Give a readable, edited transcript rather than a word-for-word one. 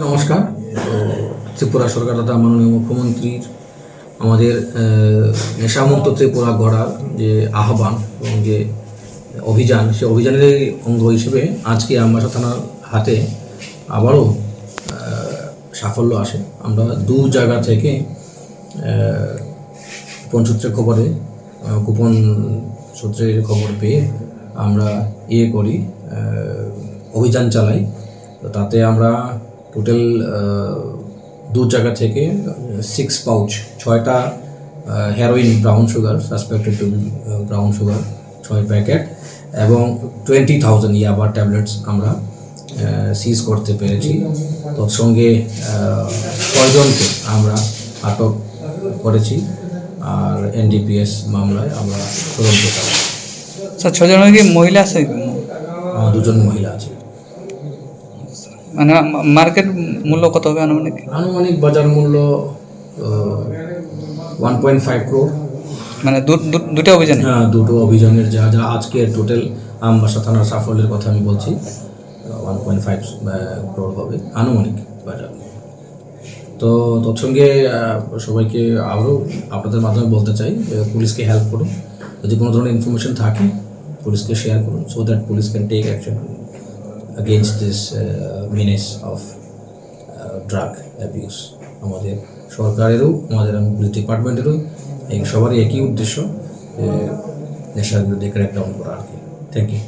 নমস্কার। ত্রিপুরা সরকার তথা মাননীয় মুখ্যমন্ত্রীর আমাদের নেশামুক্ত ত্রিপুরা গড়ার যে আহ্বান এবং যে অভিযান, সে অভিযানের অঙ্গ হিসেবে আজকে আমবাসা থানার হাতে আবারও সাফল্য আসে। আমরা দু জায়গা থেকে গোপন সূত্রের খবর পেয়ে আমরা অভিযান চালাই। তো তাতে আমরা টোটাল দু জায়গা থেকে 6 পাউচ 6টা heroin brown sugar, suspected to brown sugar 6 packet এবং 20,000 ইয়াবা ট্যাবলেটস আমরা সিজ করতে পেরেছি। তৎসঙ্গে 6জনকে আমরা আটক করেছি আর NDPS মামলায় আমরা তদন্ত চালাই। স্যার, 6জনের কি মহিলা আছে? 2জন মহিলা আছে। মানে মার্কেট মূল্য কত হবে আনুমানিক? আনুমানিক বাজার মূল্য 1.5 crore। মানে দুটো অভিযান? হ্যাঁ, দুটো অভিযানের যা যা আজকে টোটাল আমবাসা থানার সাফল্যের কথা আমি বলছি, 1.5 crore হবে আনুমানিক বাজার। তো তৎসঙ্গে সবাইকে আরও আপনাদের মাধ্যমে বলতে চাই, পুলিশকে হেল্প করুন। যদি কোনো ধরনের ইনফরমেশন থাকে পুলিশকে শেয়ার করুন, so that police can take action against this menace of drug abuse. আমাদের সরকারেরও, আমাদের পুলিশ ডিপার্টমেন্টেরও সবারই একই উদ্দেশ্য, নেশার বিরুদ্ধে ক্র্যাকডাউন করা আর কি। Thank you.